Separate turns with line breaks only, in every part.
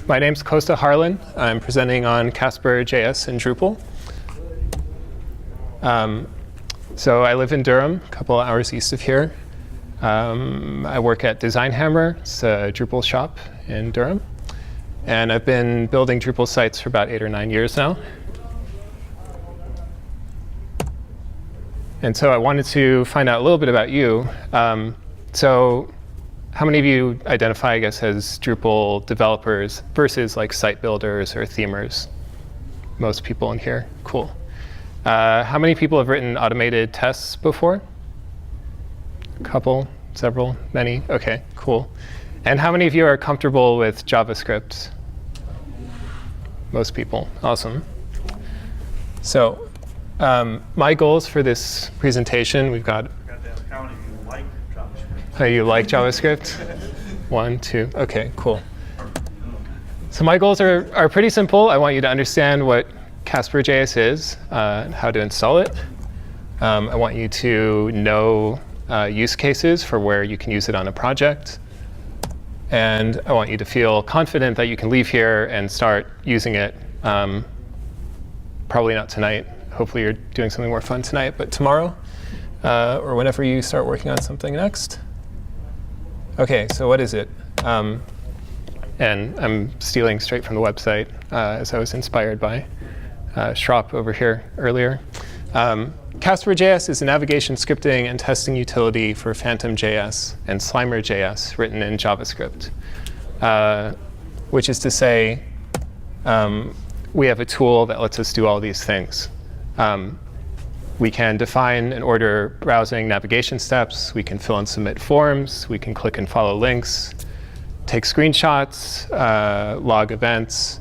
My name's Kosta Harlan. I'm presenting on CasperJS and Drupal. So I live in Durham, a couple of hours east of here. I work at Design Hammer. It's a Drupal shop in Durham. And I've been building Drupal sites for about 8 or 9 years now. And so I wanted to find out a little bit about you. So how many of you identify, I guess, as Drupal developers versus like site builders or themers? Most people in here. Cool. How many people have written automated tests before? A couple, several, many? OK, cool. And how many of you are comfortable with JavaScript? Most people. Awesome. So my goals for this presentation, we've got. Oh, you like JavaScript? 1, 2. OK, cool. So my goals are pretty simple. I want you to understand what CasperJS is, how to install it. I want you to know use cases for where you can use it on a project. And I want you to feel confident that you can leave here and start using it. Probably not tonight. Hopefully you're doing something more fun tonight, but tomorrow or whenever you start working on something next. OK, so what is it? And I'm stealing straight from the website, as I was inspired by Schropp over here earlier. CasperJS is a navigation scripting and testing utility for Phantom.js and Slimer.js written in JavaScript, which is to say we have a tool that lets us do all these things. We can define and order browsing navigation steps. We can fill and submit forms. We can click and follow links, take screenshots, log events.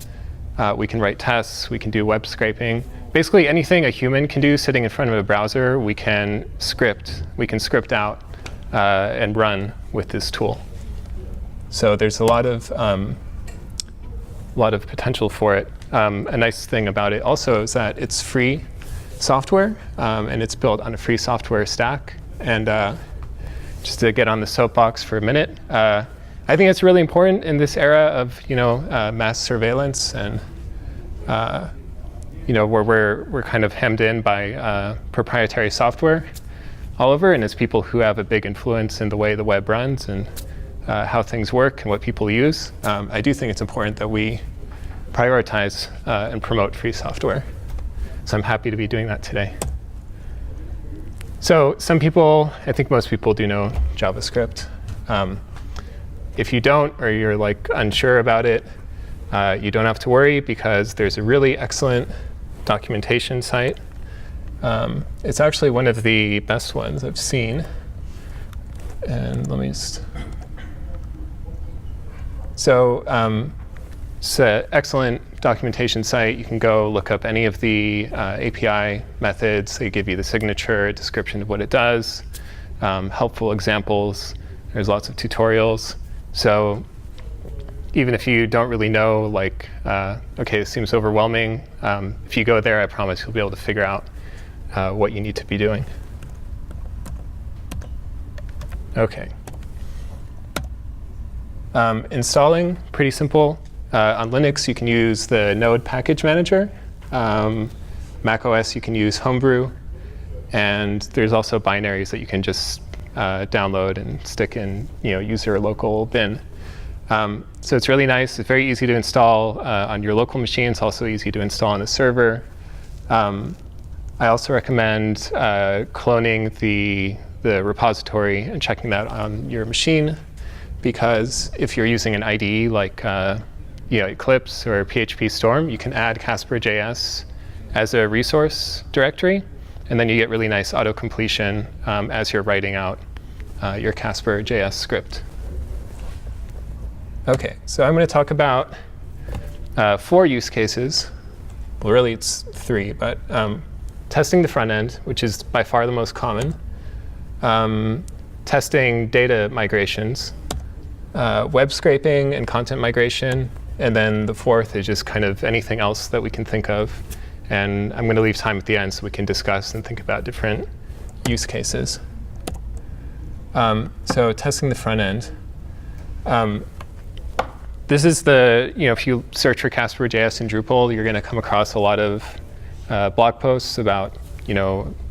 We can write tests. We can do web scraping. Basically, anything a human can do sitting in front of a browser, we can script. We can script out and run with this tool. So there's a lot of potential for it. A nice thing about it also is that it's free software, and it's built on a free software stack. And just to get on the soapbox for a minute, I think it's really important in this era of mass surveillance and where we're kind of hemmed in by proprietary software all over, and as people who have a big influence in the way the web runs and how things work and what people use, I do think it's important that we prioritize and promote free software. So I'm happy to be doing that today. So some people, I think most people do know JavaScript. If you don't, or you're like unsure about it, you don't have to worry, because there's a really excellent documentation site. It's actually one of the best ones I've seen. And let me just. So it's an excellent documentation site. You can go look up any of the API methods. They give you the signature, description of what it does, helpful examples. There's lots of tutorials. So even if you don't really know, like, OK, this seems overwhelming, if you go there, I promise you'll be able to figure out what you need to be doing. OK. Installing, pretty simple. On Linux, you can use the Node package manager. Mac OS, you can use Homebrew. And there's also binaries that you can just download and stick in user local bin. So it's really nice. It's very easy to install on your local machine. It's also easy to install on a server. I also recommend cloning the repository and checking that on your machine, because if you're using an IDE like Eclipse or PHP Storm, you can add CasperJS as a resource directory, and then you get really nice auto-completion as you're writing out your CasperJS script. OK, so I'm going to talk about 4 use cases. Well, really, it's 3, but testing the front end, which is by far the most common, testing data migrations, web scraping and content migration, and then the 4th is just kind of anything else that we can think of. And I'm going to leave time at the end so we can discuss and think about different use cases. So testing the front end. this is the, if you search for CasperJS in Drupal, you're going to come across a lot of blog posts about,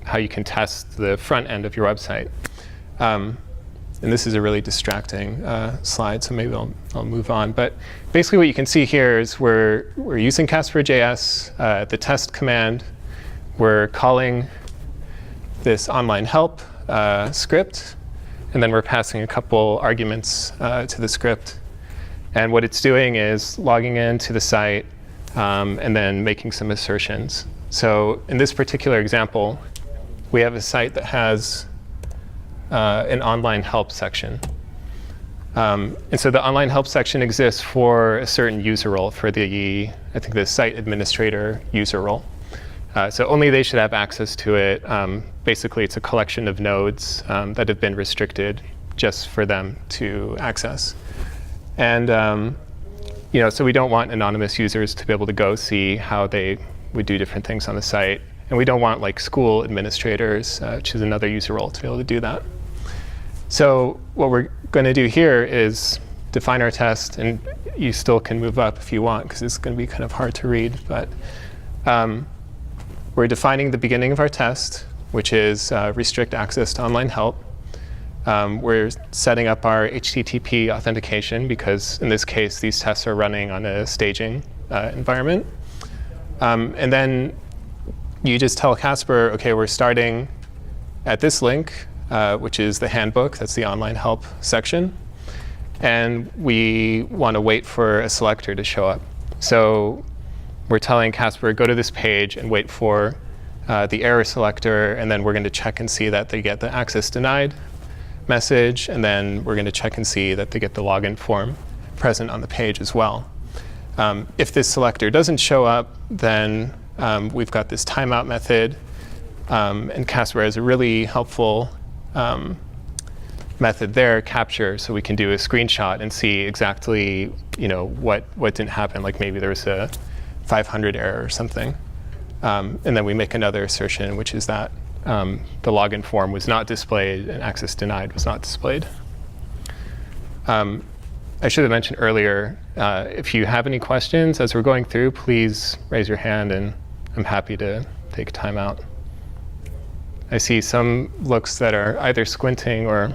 how you can test the front end of your website. And this is a really distracting slide, so maybe I'll move on. But basically what you can see here is we're using CasperJS, the test command. We're calling this online help script, and then we're passing a couple arguments to the script. And what it's doing is logging into the site and then making some assertions. So in this particular example, we have a site that has an online help section. And so the online help section exists for a certain user role, for I think the site administrator user role. So only they should have access to it. Basically, it's a collection of nodes that have been restricted just for them to access. And so we don't want anonymous users to be able to go see how they would do different things on the site. And we don't want like school administrators, which is another user role, to be able to do that. So what we're going to do here is define our test, and you still can move up if you want, because it's going to be kind of hard to read. But we're defining the beginning of our test, which is restrict access to online help. We're setting up our HTTP authentication, because in this case, these tests are running on a staging environment. And then you just tell Casper, OK, we're starting at this link, which is the handbook. That's the online help section. And we want to wait for a selector to show up. So we're telling Casper, go to this page and wait for the error selector. And then we're going to check and see that they get the access denied message. And then we're going to check and see that they get the login form present on the page as well. If this selector doesn't show up, then we've got this timeout method. And Casper has a really helpful method there, capture, so we can do a screenshot and see exactly what didn't happen. Like maybe there was a 500 error or something. And then we make another assertion, which is that the login form was not displayed and access denied was not displayed. I should have mentioned earlier, if you have any questions as we're going through, please raise your hand, and I'm happy to take time out. I see some looks that are either squinting or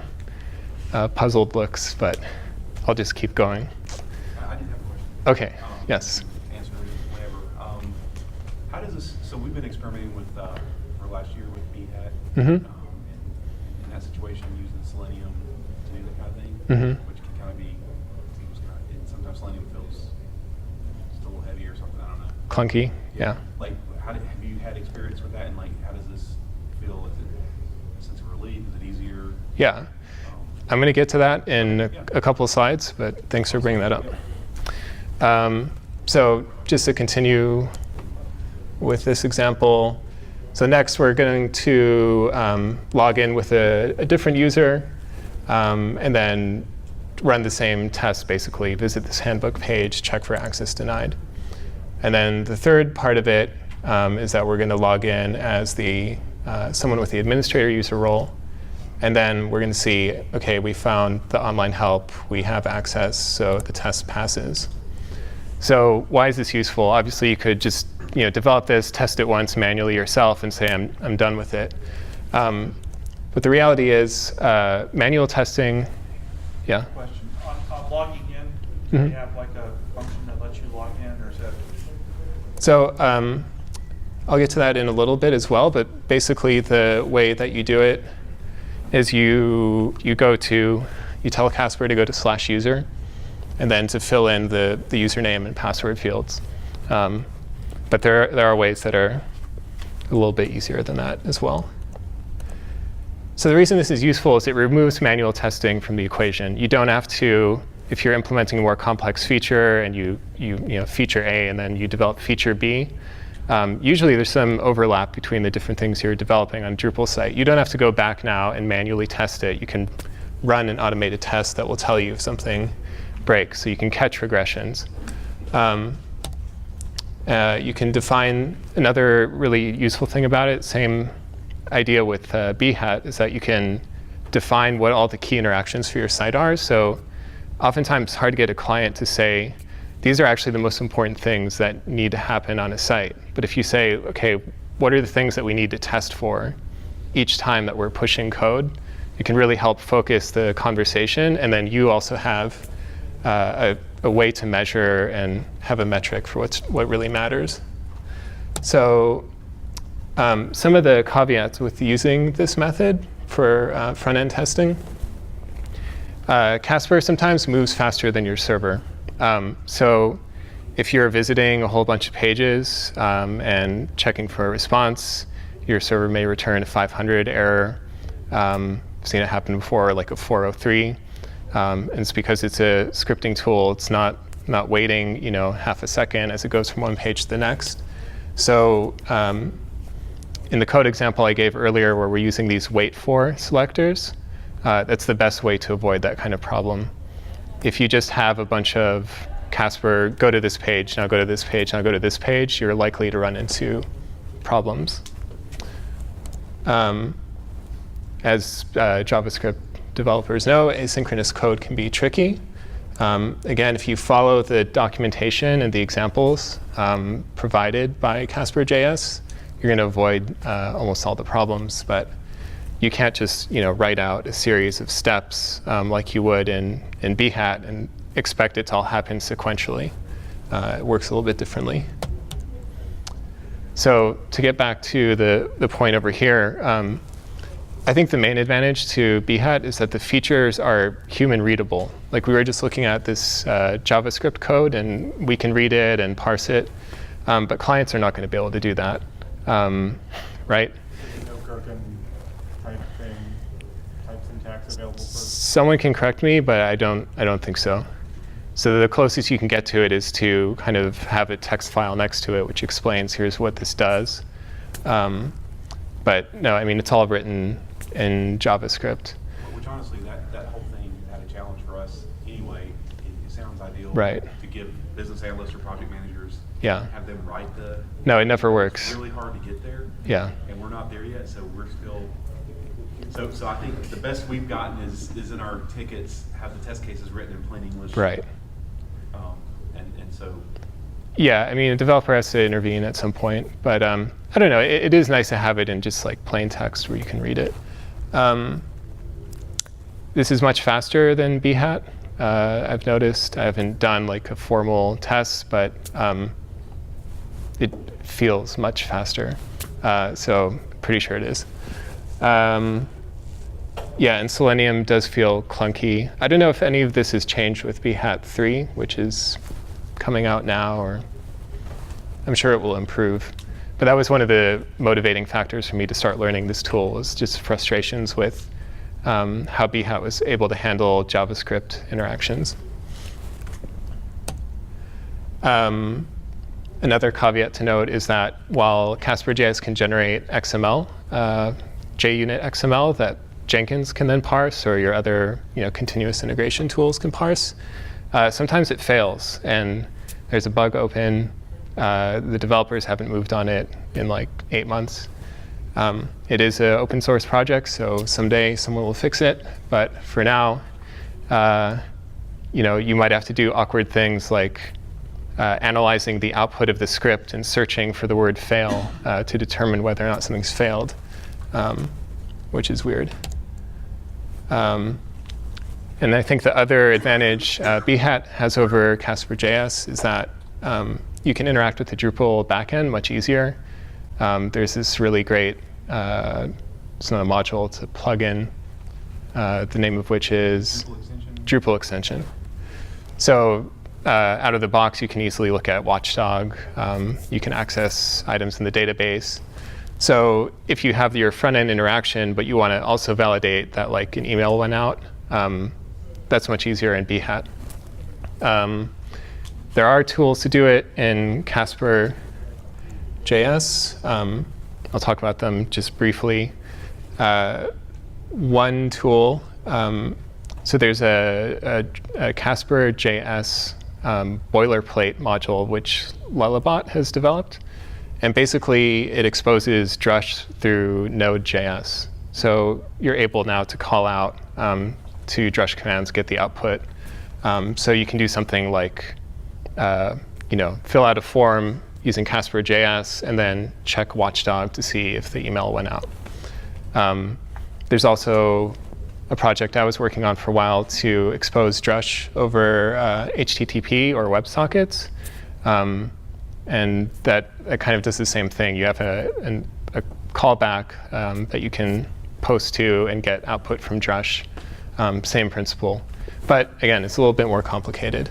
puzzled looks, but I'll just keep going.
I did have a question.
OK, yes.
Answer whatever. How does this? So we've been experimenting with for last year with BHAT, and in that situation using Selenium to do that kind of thing, which can kind of be and sometimes Selenium feels just a little heavy or something. I don't know.
Clunky, yeah.
Like, have you had experience with that? And like, how does this feel? Is it a sense of relief? Is it easier?
Yeah. I'm going to get to that in a couple of slides, but thanks for bringing that up. So just to continue with this example, so next we're going to log in with a different user, and then run the same test, basically. Visit this handbook page, check for access denied. And then the third part of it is that we're going to log in as someone with the administrator user role. And then we're going to see, OK, we found the online help. We have access, so the test passes. So why is this useful? Obviously, you could just develop this, test it once manually yourself, and say, I'm done with it. But the reality is, manual testing, yeah?
Question. On logging in, do you have like a function that lets you log in, or is that?
So I'll get to that in a little bit as well. But basically, the way that you do it is you tell Casper to go to /user, and then to fill in the username and password fields. But there are ways that are a little bit easier than that as well. So the reason this is useful is it removes manual testing from the equation. You don't have to, if you're implementing a more complex feature and you feature A and then you develop feature B, usually there's some overlap between the different things you're developing on a Drupal site. You don't have to go back now and manually test it. You can run an automated test that will tell you if something breaks, so you can catch regressions. You can define another really useful thing about it. Same idea with BHAT is that you can define what all the key interactions for your site are. So oftentimes it's hard to get a client to say, these are actually the most important things that need to happen on a site. But if you say, okay, what are the things that we need to test for each time that we're pushing code, it can really help focus the conversation, and then you also have a way to measure and have a metric for what really matters. So some of the caveats with using this method for front-end testing. Casper sometimes moves faster than your server. So if you're visiting a whole bunch of pages and checking for a response, your server may return a 500 error. I've seen it happen before, like a 403. And it's because it's a scripting tool. It's not waiting, half a second as it goes from one page to the next. So in the code example I gave earlier, where we're using these wait for selectors, that's the best way to avoid that kind of problem. If you just have a bunch of Casper, go to this page, now go to this page, now go to this page, you're likely to run into problems. As JavaScript developers know, asynchronous code can be tricky. Again, if you follow the documentation and the examples provided by CasperJS, you're going to avoid almost all the problems. But you can't just write out a series of steps like you would in Behat and expect it to all happen sequentially. It works a little bit differently. So to get back to the point over here, I think the main advantage to Behat is that the features are human readable. Like, we were just looking at this JavaScript code, and we can read it and parse it, but clients are not going to be able to do that, right?
No broken type thing, type syntax available for.
Someone can correct me, but I don't think so. So the closest you can get to it is to kind of have a text file next to it, which explains here's what this does. But no, I mean, it's all written in JavaScript.
Which honestly, that whole thing had a challenge for us anyway. It sounds ideal
Right.
to give business analysts or project managers,
Yeah.
have them write the.
No, it never works.
It's really hard to get there.
Yeah.
And we're not there yet, so we're still. So I think the best we've gotten is in our tickets have the test cases written in plain English.
Right.
And so.
Yeah, I mean, a developer has to intervene at some point, but I don't know. It is nice to have it in just like plain text where you can read it. This is much faster than Behat. I've noticed. I haven't done like a formal test, but it feels much faster. So pretty sure it is. Yeah, and Selenium does feel clunky. I don't know if any of this has changed with Behat 3, which is coming out now, or I'm sure it will improve. But that was one of the motivating factors for me to start learning this tool, was just frustrations with how Behat was able to handle JavaScript interactions. Another caveat to note is that while CasperJS can generate XML, JUnit XML that Jenkins can then parse, or your other continuous integration tools can parse, sometimes it fails, and there's a bug open. The developers haven't moved on it in like 8 months. It is an open source project, so someday someone will fix it. But for now, you might have to do awkward things like analyzing the output of the script and searching for the word fail to determine whether or not something's failed, which is weird. And I think the other advantage Behat has over CasperJS is that you can interact with the Drupal backend much easier. There's this really great, it's not a module, it's a plugin, the name of which is Drupal extension. So out of the box, you can easily look at Watchdog. You can access items in the database. So if you have your front-end interaction, but you want to also validate that like an email went out, that's much easier in Behat. There are tools to do it in CasperJS. I'll talk about them just briefly. One tool, so there's a CasperJS boilerplate module which Lullabot has developed. And basically, it exposes Drush through Node.js. So you're able now to call out to Drush commands, get the output So you can do something like fill out a form using CasperJS and then check Watchdog to see if the email went out. There's also a project I was working on for a while to expose Drush over HTTP or WebSockets. And that kind of does the same thing. You have a callback that you can post to and get output from Drush. Same principle. But again, it's a little bit more complicated.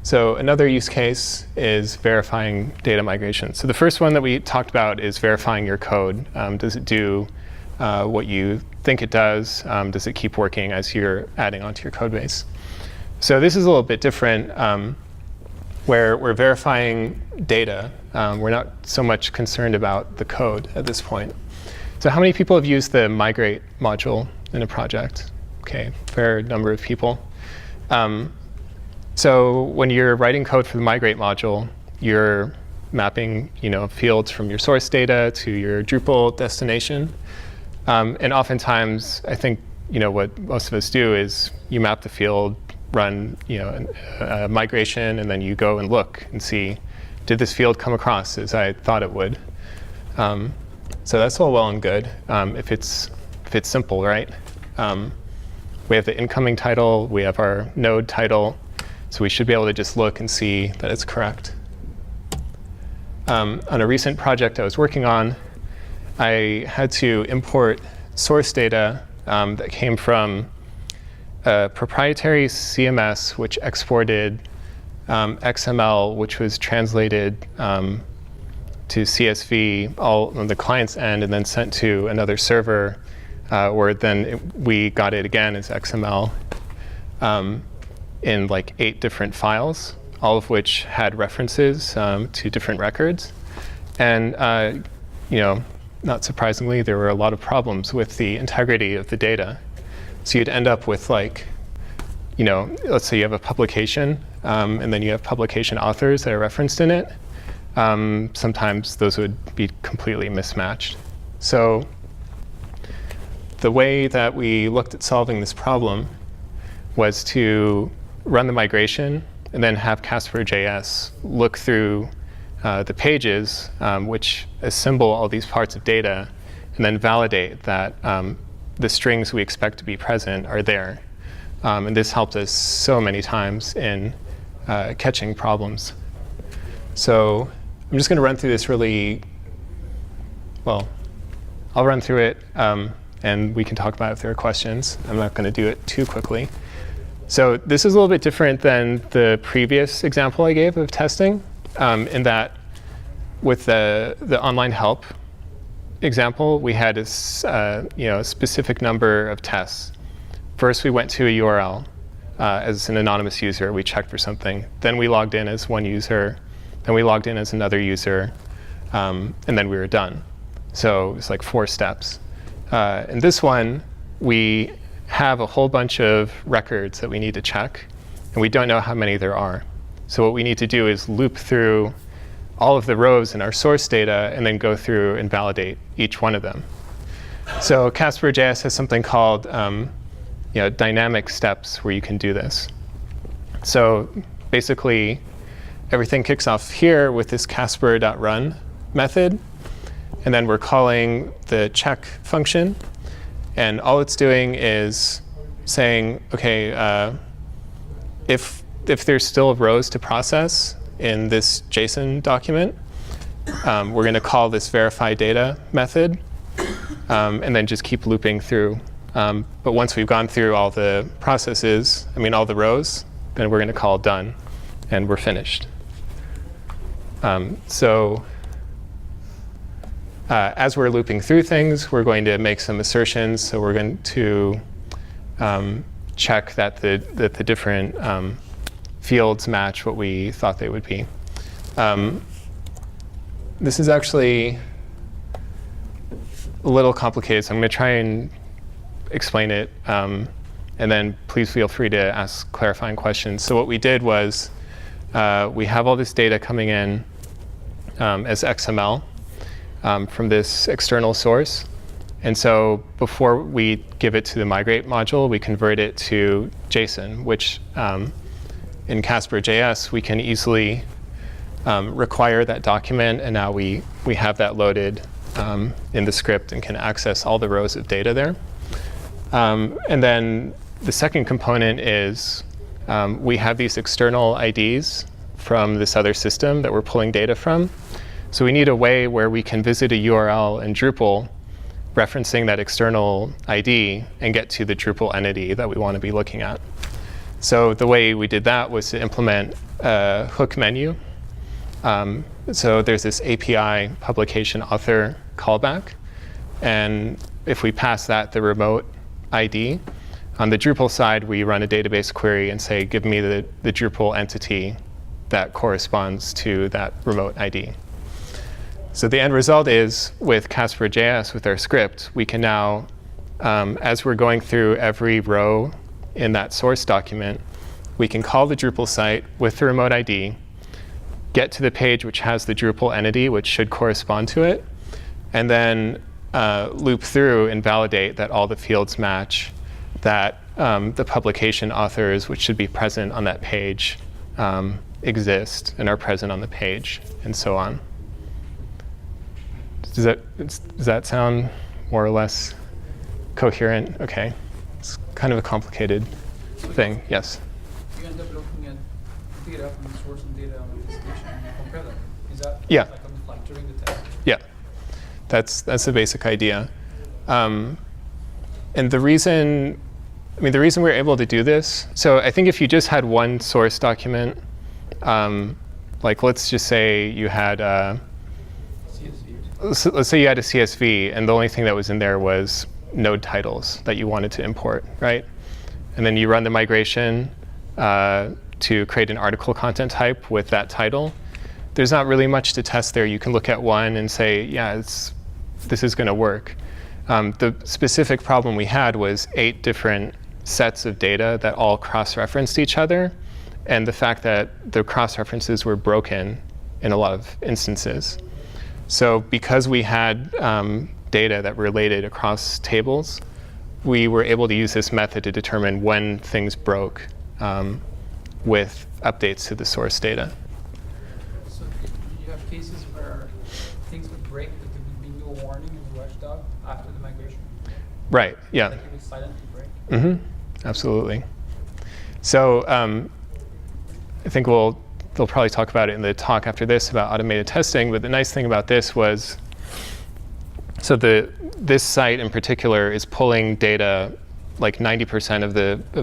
So another use case is verifying data migration. So the first one that we talked about is verifying your code. Does it do what you think it does? Does it keep working as you're adding onto your code base? So this is a little bit different, where we're verifying data. We're not so much concerned about the code at this point. So how many people have used the migrate module in a project? OK, fair number of people. So when you're writing code for the migrate module, you're mapping fields from your source data to your Drupal destination. And oftentimes, I think what most of us do is you map the field, run a migration, and then you go and look and see, did this field come across as I thought it would? So that's all well and good if it's simple, right? We have the incoming title, we have our node title, so we should be able to just look and see that it's correct. On a recent project I was working on, I had to import source data that came from a proprietary CMS which exported XML, which was translated to CSV all on the client's end and then sent to another server, where then we got it again as XML in like 8 different files, all of which had references to different records. And not surprisingly, there were a lot of problems with the integrity of the data. So you'd end up with let's say you have a publication, and then you have publication authors that are referenced in it. Sometimes those would be completely mismatched. So the way that we looked at solving this problem was to run the migration and then have CasperJS look through the pages which assemble all these parts of data and then validate that the strings we expect to be present are there. And this helped us so many times in catching problems. So I'm just going to run through this really, well, I'll run through it, and we can talk about it if there are questions. I'm not going to do it too quickly. So this is a little bit different than the previous example I gave of testing, in that with the online help example, we had a specific number of tests. First, we went to a URL as an anonymous user. We checked for something. Then we logged in as one user. Then we logged in as another user. And then we were done. So it was like 4 steps. In this one, we have a whole bunch of records that we need to check. And we don't know how many there are. So what we need to do is loop through all of the rows in our source data and then go through and validate each one of them. So CasperJS has something called dynamic steps where you can do this. So basically, everything kicks off here with this casper.run method. And then we're calling the check function. And all it's doing is saying, OK, if there's still rows to process in this JSON document, we're going to call this verify data method, and then just keep looping through. But once we've gone through all the processes, all the rows, then we're going to call done, and we're finished. As we're looping through things, we're going to make some assertions. So we're going to check that the different fields match what we thought they would be. This is actually a little complicated, so I'm going to try and explain it. And then please feel free to ask clarifying questions. So what we did was we have all this data coming in as XML from this external source. And so before we give it to the migrate module, we convert it to JSON, which in CasperJS, we can easily require that document, and now we have that loaded in the script and can access all the rows of data there. And then the second component is we have these external IDs from this other system that we're pulling data from. So we need a way where we can visit a URL in Drupal referencing that external ID and get to the Drupal entity that we want to be looking at. So the way we did that was to implement a hook menu. So there's this API publication author callback. And if we pass that the remote ID, on the Drupal side, we run a database query and say, give me the Drupal entity that corresponds to that remote ID. So the end result is, with CasperJS, with our script, we can now, as we're going through every row in that source document, we can call the Drupal site with the remote ID, get to the page which has the Drupal entity, which should correspond to it, and then loop through and validate that all the fields match, that the publication authors, which should be present on that page, exist and are present on the page, and so on. Does that sound more or less coherent? OK. It's kind of a complicated thing. Yes?
You end up looking at data from the source and data on the destination and compare them. Is that like during the test?
Yeah. That's the basic idea. And the reason we're able to do this, so I think if you just had one source document, like let's just say you had let's say you had a CSV, and the only thing that was in there was node titles that you wanted to import, right? And then you run the migration to create an article content type with that title. There's not really much to test there. You can look at one and say, yeah, this is going to work. The specific problem we had was 8 different sets of data that all cross-referenced each other, and the fact that the cross-references were broken in a lot of instances. So because we had data that related across tables, we were able to use this method to determine when things broke with updates to the source data.
So you have cases where things would break, but there would be no warning in the watchdog after the migration?
Right, yeah.
Like it would silently break?
Mm-hmm, absolutely. So I think they'll probably talk about it in the talk after this about automated testing, but the nice thing about this was, so this site in particular is pulling data, like 90% of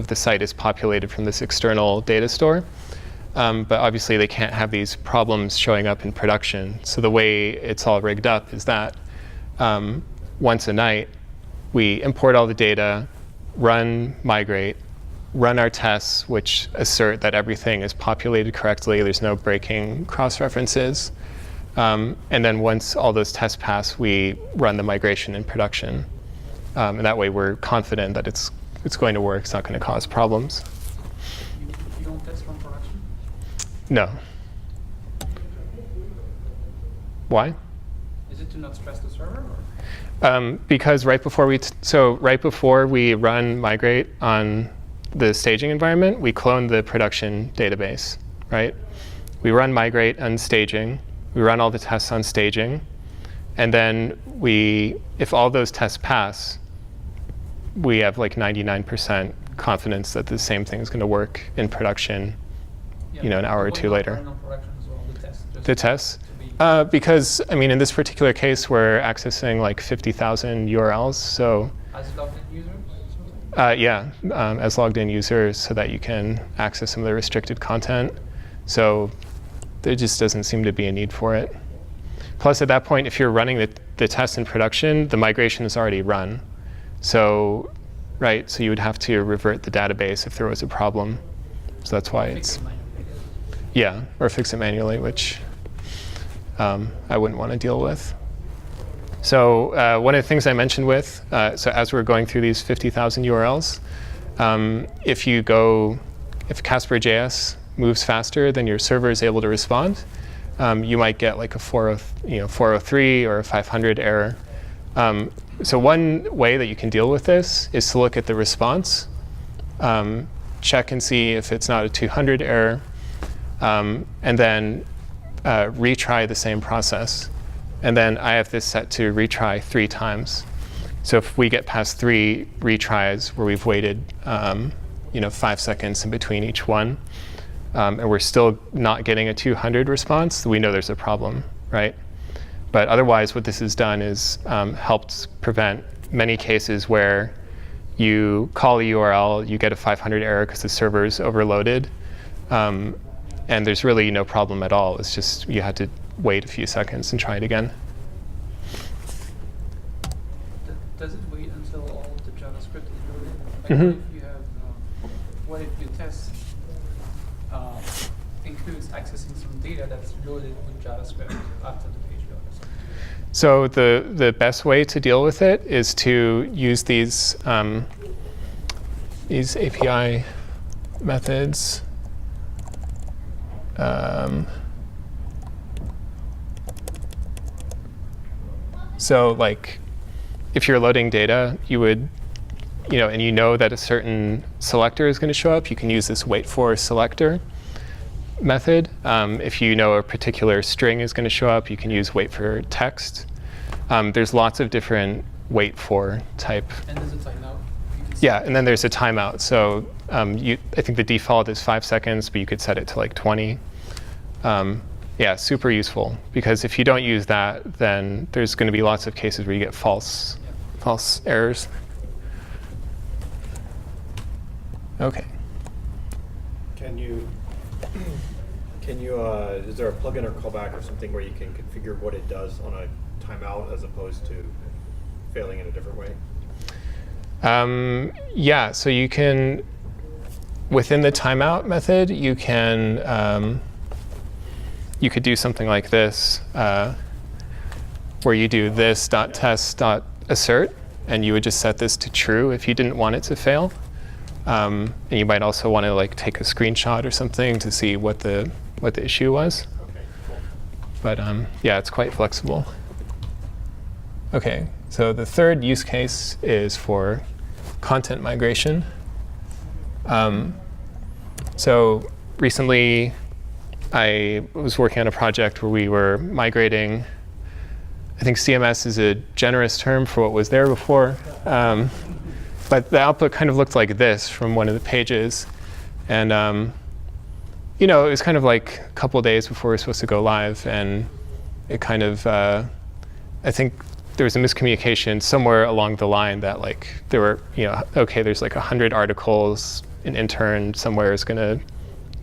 the site is populated from this external data store. But obviously they can't have these problems showing up in production. So the way it's all rigged up is that once a night, we import all the data, run migrate, run our tests, which assert that everything is populated correctly, there's no breaking cross-references. And then once all those tests pass, we run the migration in production. And that way we're confident that it's going to work, it's not going to cause problems.
You don't test from production?
No. Why?
Is it to not stress the server?
Because right before we run migrate on the staging environment, we clone the production database, right? We run migrate on staging. We run all the tests on staging. And then if all those tests pass, we have like 99% confidence that the same thing is going to work in production, an hour or two later. The tests? Because, in this particular case, we're accessing like 50,000 URLs. So
As logged in users?
As logged in users so that you can access some of the restricted content. So there just doesn't seem to be a need for it. Plus, at that point, if you're running the test in production, the migration is already run. So you would have to revert the database if there was a problem. So that's why or fix it manually, which I wouldn't want to deal with. So one of the things I mentioned so as we're going through these 50,000 URLs, if CasperJS moves faster than your server is able to respond, you might get like a 403 or a 500 error. So one way that you can deal with this is to look at the response, check and see if it's not a 200 error, and then retry the same process. And then I have this set to retry 3 times. So if we get past 3 retries where we've waited 5 seconds in between each one, and we're still not getting a 200 response, we know there's a problem, right? But otherwise, what this has done is helped prevent many cases where you call a URL, you get a 500 error because the server's overloaded, and there's really no problem at all. It's just you had to wait a few seconds and try it again.
Does it wait until all of the JavaScript is loaded? Like
Mhm.
what if your test includes accessing some data that's loaded with JavaScript after the page load or something?
So the best way to deal with it is to use these API methods. So like, if you're loading data, you would, and you know that a certain selector is going to show up, you can use this wait for selector method. If you know a particular string is going to show up, you can use wait for text. There's lots of different wait for type.
And there's a timeout?
Yeah, and then there's a timeout. So I think the default is 5 seconds, but you could set it to like 20. Yeah, super useful, because if you don't use that, then there's going to be lots of cases where you get false errors. Okay.
Is there a plugin or callback or something where you can configure what it does on a timeout as opposed to failing in a different way?
Yeah, so you can, within the timeout method, you can, you could do something like this, where you do this.test.assert, and you would just set this to true if you didn't want it to fail. And you might also want to like take a screenshot or something to see what the issue was.
Okay, cool.
But yeah, it's quite flexible. Okay, so the third use case is for content migration. So recently, I was working on a project where we were migrating. I think CMS is a generous term for what was there before. But the output kind of looked like this from one of the pages. And it was kind of like a couple days before we were supposed to go live. And it kind of, I think there was a miscommunication somewhere along the line that like there were, okay, there's like 100 articles, an intern somewhere is going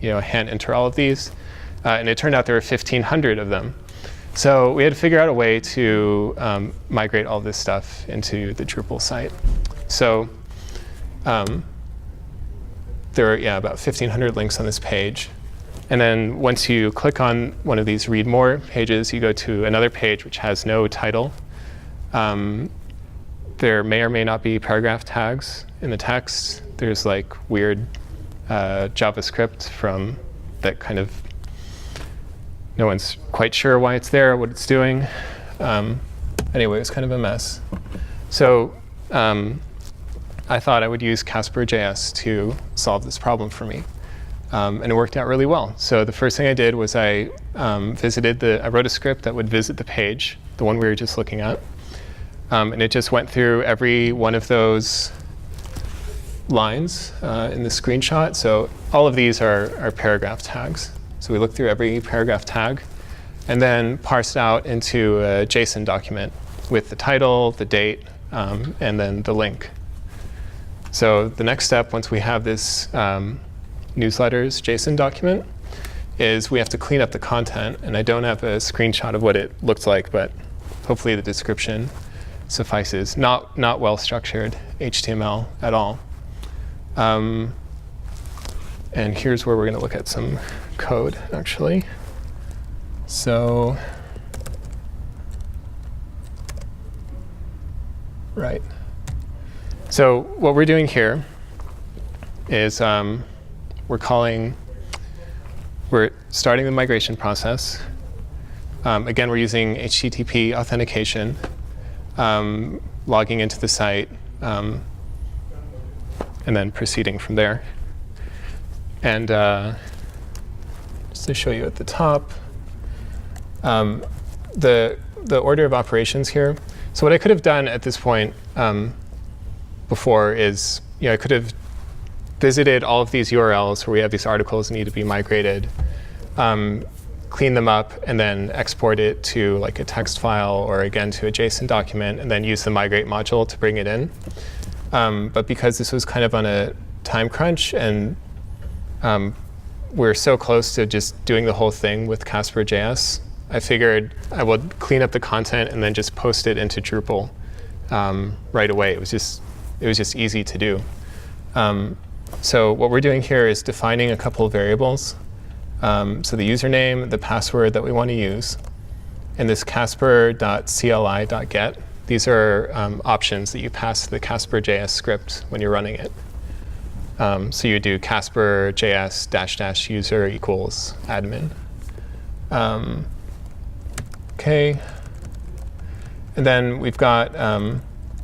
to, hand enter all of these. And it turned out there were 1,500 of them. So we had to figure out a way to migrate all this stuff into the Drupal site. So there are about 1,500 links on this page. And then once you click on one of these read more pages, you go to another page which has no title. There may or may not be paragraph tags in the text. There's like weird JavaScript from that kind of, no one's quite sure why it's there, what it's doing. Anyway, it's kind of a mess. So I thought I would use CasperJS to solve this problem for me. And it worked out really well. So the first thing I did was I wrote a script that would visit the page, the one we were just looking at. And it just went through every one of those lines in the screenshot. So all of these are paragraph tags. So we looked through every paragraph tag and then parsed out into a JSON document with the title, the date, and then the link. So the next step, once we have this newsletters JSON document, is we have to clean up the content. And I don't have a screenshot of what it looked like, but hopefully the description suffices. Not well-structured HTML at all. And here's where we're going to look at some code, actually. So, right. So what we're doing here is we're starting the migration process. Again, we're using HTTP authentication. logging into the site, and then proceeding from there. And just to show you at the top, the order of operations here. So what I could have done at this point before is, I could have visited all of these URLs where we have these articles that need to be migrated, clean them up, and then export it to like a text file or again to a JSON document, and then use the migrate module to bring it in. But because this was kind of on a time crunch, and we're so close to just doing the whole thing with CasperJS, I figured I would clean up the content and then just post it into Drupal right away. It was just easy to do. So what we're doing here is defining a couple of variables. So the username, the password that we want to use, and this casper.cli.get. These are options that you pass to the CasperJS script when you're running it. So you do CasperJS -- user equals admin. OK. And then we've got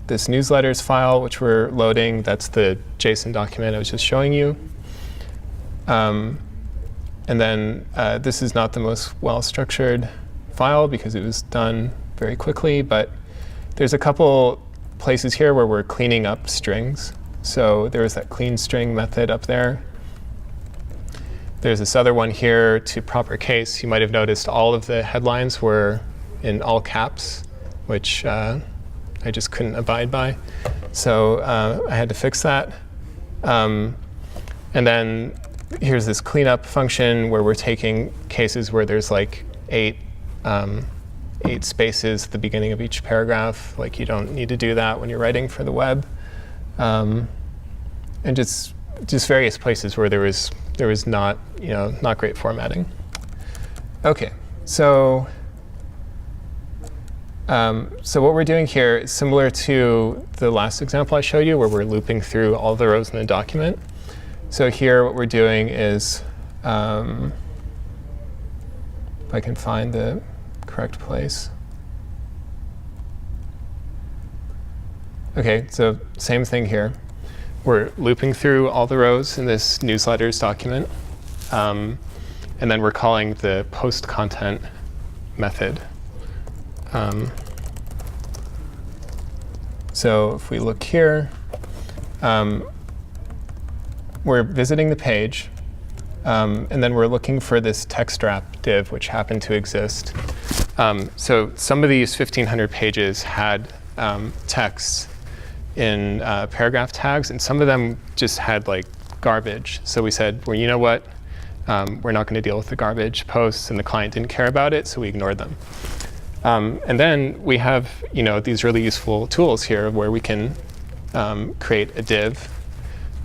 this newsletters file, which we're loading. That's the JSON document I was just showing you. And then this is not the most well-structured file because it was done very quickly, but there's a couple places here where we're cleaning up strings. So there was that clean string method up there. There's this other one here to proper case. You might have noticed all of the headlines were in all caps, which I just couldn't abide by. So I had to fix that. And then here's this cleanup function where we're taking cases where there's like 8 spaces at the beginning of each paragraph. Like you don't need to do that when you're writing for the web. And just various places where there was not not great formatting. Okay, so what we're doing here is similar to the last example I showed you, where we're looping through all the rows in the document. So here, what we're doing is, if I can find the correct place. OK, so same thing here. We're looping through all the rows in this newsletters document. And then we're calling the post content method. So if we look here, we're visiting the page. And then we're looking for this text wrap div, which happened to exist. So some of these 1,500 pages had text in paragraph tags, and some of them just had like garbage. So we said, well, you know what? We're not going to deal with the garbage posts, and the client didn't care about it, so we ignored them. And then we have these really useful tools here where we can create a div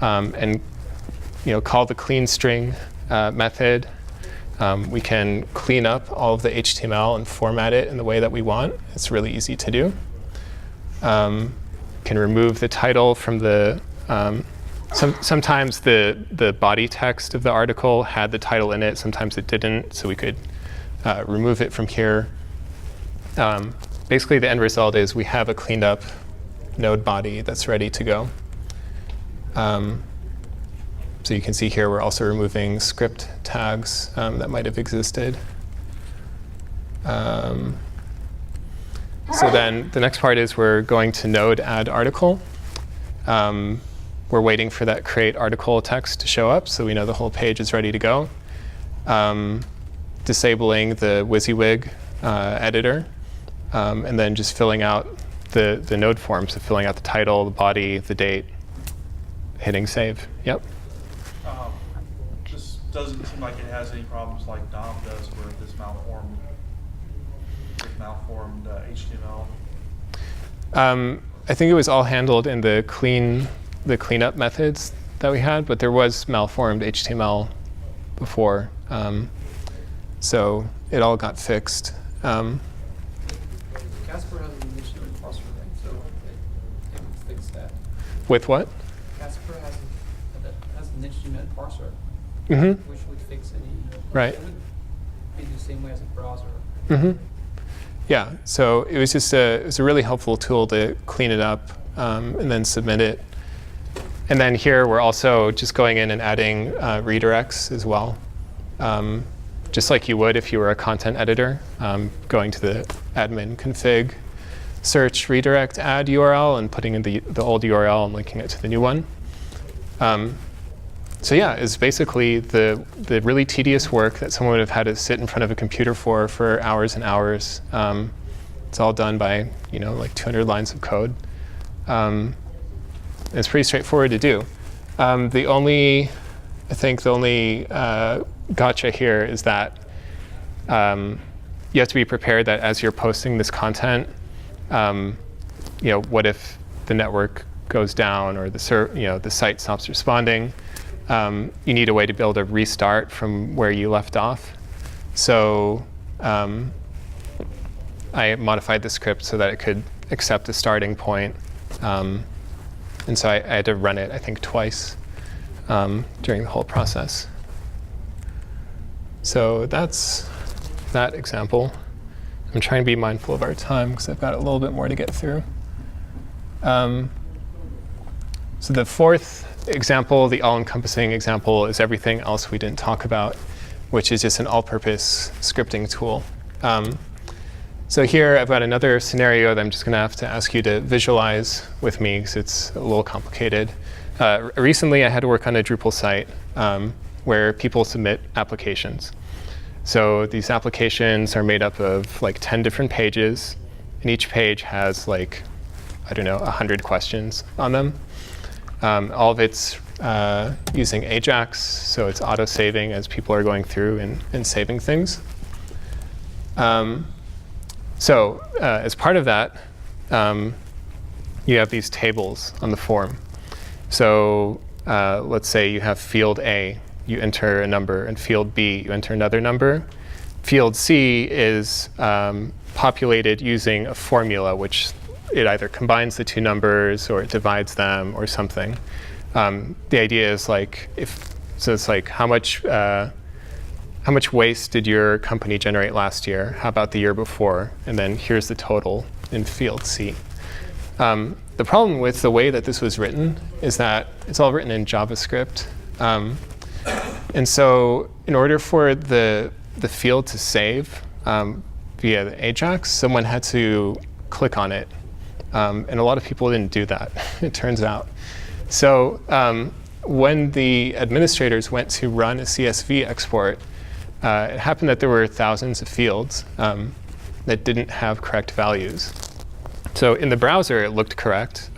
and call the clean string method. We can clean up all of the HTML and format it in the way that we want. It's really easy to do. Can remove the title from the sometimes the body text of the article had the title in it, sometimes it didn't, so we could remove it from here. Basically the end result is we have a cleaned up node body that's ready to go. So you can see here we're also removing script tags that might have existed. So then the next part is we're going to node add article. We're waiting for that create article text to show up so we know the whole page is ready to go. Disabling the WYSIWYG editor, and then just filling out the node form, so filling out the title, the body, the date, hitting save. Yep.
This doesn't seem like it has any problems like DOM does with this malformed HTML.
I think it was all handled in the cleanup methods that we had, but there was malformed HTML before, so it all got fixed.
Casper has an initial parser, right? So it would fix that.
With what?
Casper has an HTML parser, which would fix any.
Right.
It would be the same way as a browser.
Yeah, so it was just it was a really helpful tool to clean it up and then submit it. And then here we're also just going in and adding redirects as well. Just like you would if you were a content editor, going to the admin config, search redirect add URL and putting in the old URL and linking it to the new one. So yeah, it's basically the really tedious work that someone would have had to sit in front of a computer for hours and hours. It's all done by like 200 lines of code. It's pretty straightforward to do. The only gotcha here is that you have to be prepared that as you're posting this content, what if the network goes down or the site stops responding? You need a way to be able to restart from where you left off. So I modified the script so that it could accept a starting point. And so I had to run it, I think, twice during the whole process. So that's that example. I'm trying to be mindful of our time because I've got a little bit more to get through. So the fourth example, the all-encompassing example, is everything else we didn't talk about, which is just an all-purpose scripting tool. So here I've got another scenario that I'm just going to have to ask you to visualize with me because it's a little complicated. Recently I had to work on a Drupal site where people submit applications. So these applications are made up of like 10 different pages, and each page has like, 100 questions on them. All of it's using Ajax, so it's auto-saving as people are going through and saving things. So as part of that, you have these tables on the form. So let's say you have field A, you enter a number, and field B, you enter another number. Field C is populated using a formula, which it either combines the two numbers or it divides them or something. The idea is like it's like how much waste did your company generate last year? How about the year before? And then here's the total in field C. The problem with the way that this was written is that it's all written in JavaScript. And so in order for the field to save via the Ajax, someone had to click on it. And a lot of people didn't do that, it turns out. So when the administrators went to run a CSV export, it happened that there were thousands of fields that didn't have correct values. So in the browser, it looked correct.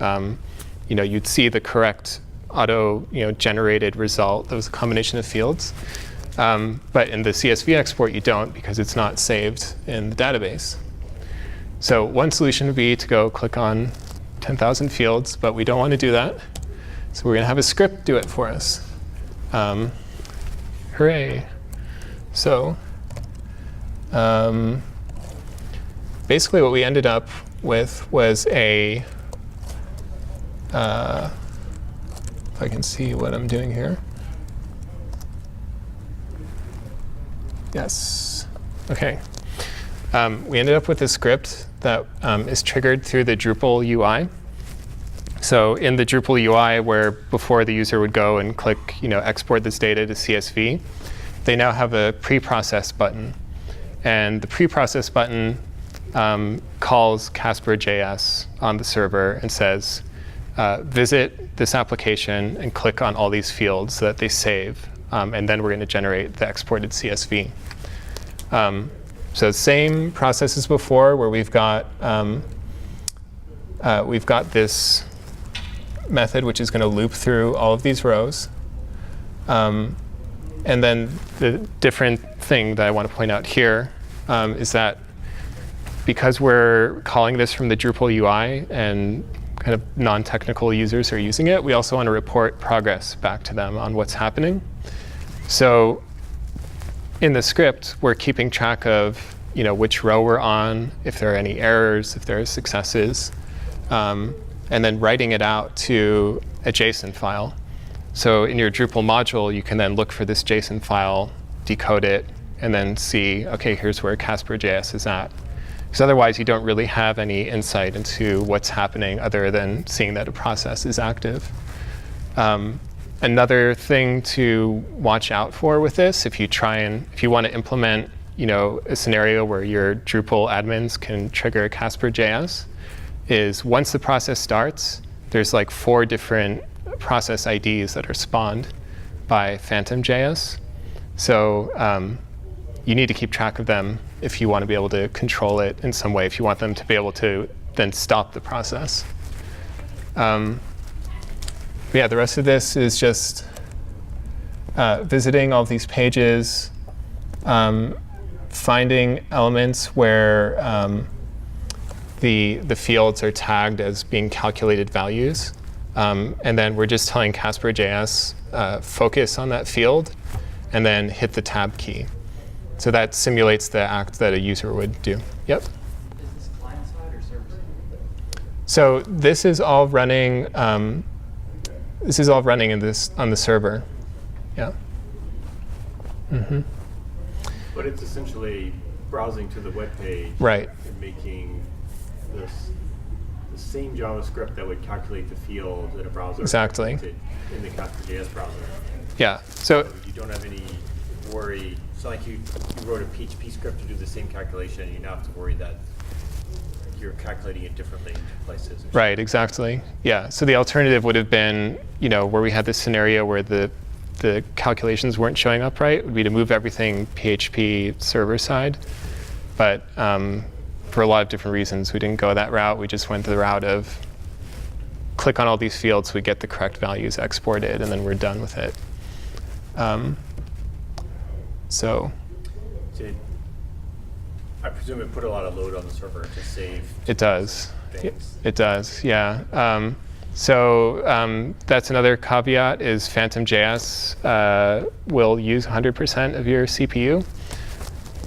You'd see the correct auto-generated result that was a combination of fields. But in the CSV export, you don't because it's not saved in the database. So one solution would be to go click on 10,000 fields, but we don't want to do that. So we're going to have a script do it for us. Hooray. So basically what we ended up with was a, if I can see what I'm doing here. Yes. OK. We ended up with a script that is triggered through the Drupal UI. So in the Drupal UI, where before the user would go and click, export this data to CSV, they now have a preprocess button. And the preprocess button calls CasperJS on the server and says, visit this application and click on all these fields so that they save. And then we're going to generate the exported CSV. So same process as before, where we've got this method which is going to loop through all of these rows. And then the different thing that I want to point out here is that because we're calling this from the Drupal UI and kind of non-technical users are using it, we also want to report progress back to them on what's happening. So in the script, we're keeping track of which row we're on, if there are any errors, if there are successes, and then writing it out to a JSON file. So in your Drupal module, you can then look for this JSON file, decode it, and then see, OK, here's where CasperJS is at. Because otherwise, you don't really have any insight into what's happening other than seeing that a process is active. Another thing to watch out for with this, if you want to implement, a scenario where your Drupal admins can trigger CasperJS, is once the process starts, there's like 4 different process IDs that are spawned by Phantom.js. So you need to keep track of them if you want to be able to control it in some way, if you want them to be able to then stop the process. Yeah, the rest of this is just visiting all of these pages, finding elements where the fields are tagged as being calculated values. And then we're just telling CasperJS, focus on that field, and then hit the tab key. So that simulates the act that a user would do. Yep.
Is this client-side or server-side?
So this is all running. This is all running on the server. Yeah. Mm-hmm.
But it's essentially browsing to the web page,
right,
and making the same JavaScript that would calculate the field in a browser.
Exactly.
In the CasperJS browser.
Yeah. So
you don't have any worry. It's not like you wrote a PHP script to do the same calculation, and you now have to worry that you're calculating it differently in 2 places.
Right. Exactly. Yeah. So the alternative would have been, where we had this scenario where the calculations weren't showing up right, would be to move everything PHP server side. But for a lot of different reasons, we didn't go that route. We just went the route of click on all these fields, we get the correct values exported, and then we're done with it. So
I presume it put a lot of load on the server to save.
It does.
Things.
It does. Yeah. So that's another caveat: is Phantom.js will use 100% of your CPU.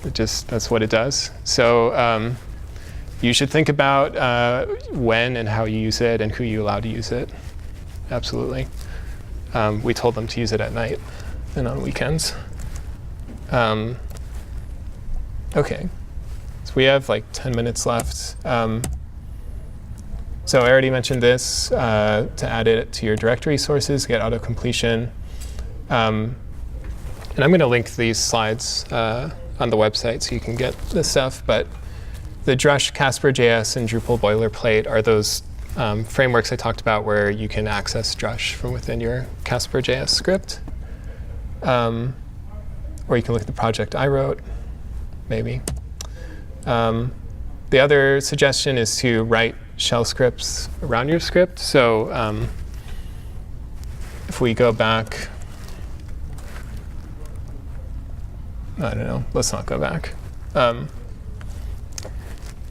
That's what it does. So you should think about when and how you use it and who you allow to use it. Absolutely. We told them to use it at night and on weekends. OK. So we have like 10 minutes left. So I already mentioned this, to add it to your directory sources, get auto-completion. And I'm going to link these slides on the website so you can get this stuff. But the Drush, CasperJS, and Drupal boilerplate are those frameworks I talked about where you can access Drush from within your CasperJS script. Or you can look at the project I wrote, maybe. The other suggestion is to write shell scripts around your script. So if we go back, I don't know, let's not go back.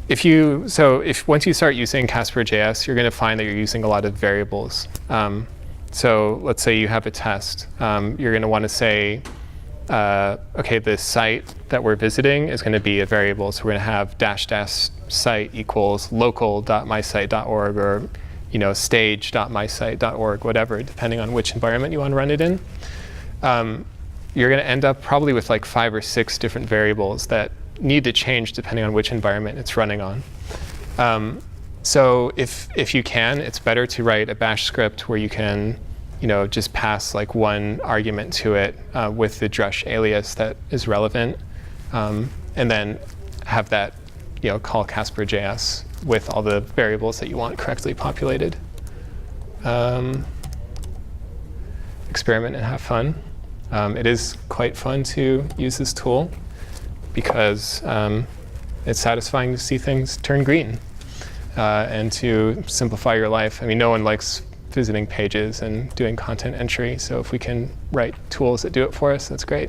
If once you start using CasperJS, you're going to find that you're using a lot of variables. So let's say you have a test. You're going to want to say, OK, the site that we're visiting is going to be a variable. So we're going to have --site equals local.mysite.org or stage.mysite.org, whatever, depending on which environment you want to run it in. You're going to end up probably with like 5 or 6 different variables that need to change depending on which environment it's running on. So if you can, it's better to write a bash script where you can just pass like one argument to it with the Drush alias that is relevant, and then have that call CasperJS with all the variables that you want correctly populated. Experiment and have fun. It is quite fun to use this tool because it's satisfying to see things turn green and to simplify your life. I mean, no one likes visiting pages and doing content entry, so if we can write tools that do it for us, that's great.